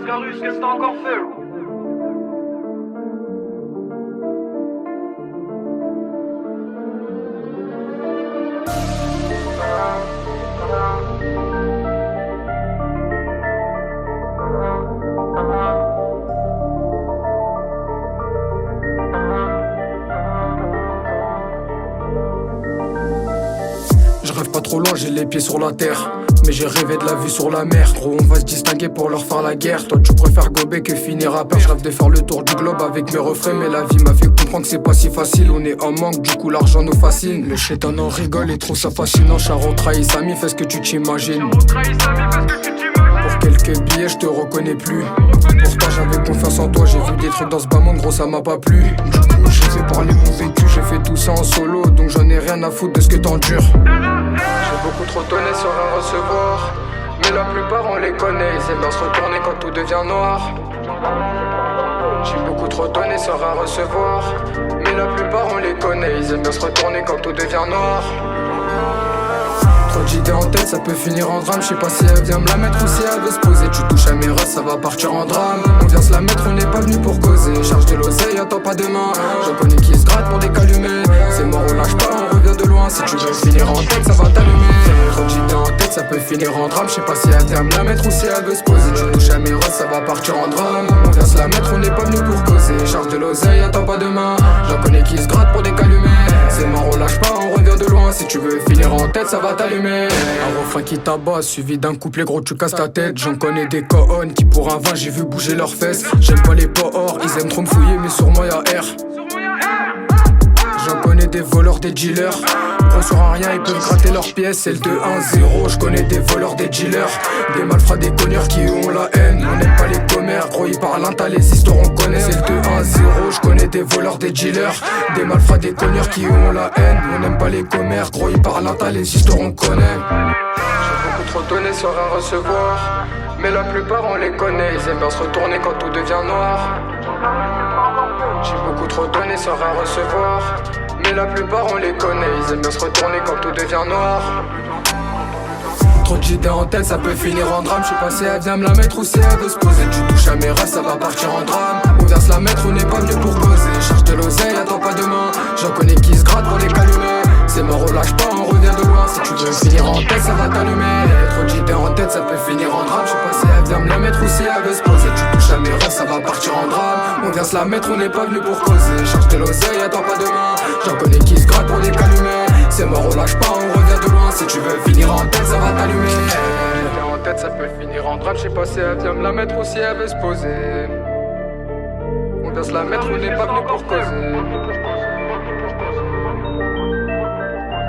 Scarus, qu'est-ce que t'as encore fait là? Je rêve pas trop loin, j'ai les pieds sur la terre. Mais j'ai rêvé de la vue sur la mer. Gros, on va se distinguer pour leur faire la guerre. Toi tu préfères gober que finir à peur. Je rêve de faire le tour du globe avec mes refrains. Mais la vie m'a fait comprendre que c'est pas si facile. On est en manque, du coup l'argent nous fascine. Le chétan en rigole et trouve ça fascinant. Charo trahit Samy, fais ce que tu t'imagines. Pour quelques billets je te reconnais plus. Pourtant j'avais confiance en toi. J'ai vu des trucs dans ce bas monde, gros ça m'a pas plu. Du coup j'ai fait parler mon vécu. J'ai fait tout ça en solo. Donc j'en ai rien à foutre de ce que t'endures. J'ai beaucoup trop donné sur un recevoir. Mais la plupart on les connaît. Ils aiment bien se retourner quand tout devient noir. J'ai beaucoup trop donné sur un recevoir. Mais la plupart on les connaît. Ils aiment bien se retourner quand tout devient noir. Trop d'idées en tête, ça peut finir en drame. Je sais pas si elle vient me la mettre ou si elle veut se poser. Tu touches à mes rêves, ça va partir en drame. On vient se la mettre, on n'est pas venu pour causer. Charge de l'oseille, attends pas demain. J'en connais qui se gratte pour des calumets. C'est mort, on lâche pas, on revient de loin. Si tu veux finir en tête, ça va t'allumer. Trop d'idées en tête, ça peut finir en drame. Je sais pas si elle vient me la mettre ou si elle veut se poser. Tu touches à mes rêves, ça va partir en drame. On vient se la mettre, on n'est pas venu pour causer. Charge de l'oseille, attends pas demain. J'en connais qui se gratte pour des calumets. C'est mort, on lâche pas, on revient de loin. Si tu veux finir en tête, ça va t'allumer. Un refrain qui tabasse, suivi d'un couplet gros tu casses ta tête. J'en connais des cohonnes qui pour un vin j'ai vu bouger leurs fesses. J'aime pas les porcs, ils aiment trop me fouiller mais sur moi y'a R. J'en connais des voleurs, des dealers. Gros sur un rien, ils peuvent gratter leurs pièces. C'est le 2-1-0, je connais des voleurs, des dealers. Des malfrats, des cogneurs qui ont la haine. On n'aime pas les commères, gros ils parlent un tas, les histoires on connaît. C'est le 2-1-0, je connais des voleurs, des dealers. Des malfrats, des cogneurs qui ont la haine. On n'aime pas les commères, gros ils parlent un tas, les histoires on connaît. J'ai beaucoup trop donné sur un recevoir. Mais la plupart on les connaît. Ils aiment bien se retourner quand tout devient noir. J'ai beaucoup trop donné sur un recevoir. Mais la plupart on les connaît. Ils aiment bien se retourner quand tout devient noir. Trop d'idées en tête, ça peut finir en drame. Je sais pas si elle vient me la mettre ou si elle veut se poser. Tu touches à mes rêves, ça va partir en drame. On vient se la mettre, on n'est pas venu pour causer. Charge de l'oseille, attends pas demain. J'en connais qui se grattent pour les calumets. C'est mort, on lâche pas, on revient de loin. Si tu veux finir en tête, ça va t'allumer. Trop d'idées en tête, ça peut finir en drame. Je sais pas si elle vient me la mettre ou si elle veut se poser. Tu touches à mes rêves, ça va partir en drame. On vient se la mettre, on n'est pas venu pour causer. Charge de l'oseille, attends pas demain. J'en connais qui se grattent pour les calumets. C'est mort, on lâche pas, on revient de loin. Si tu veux finir en tête, ça va t'allumer. En tête, ça peut finir en drame. Je sais pas si elle vient me la mettre ou si elle veut se poser. On vient se la mettre, on n'est pas venu pour causer.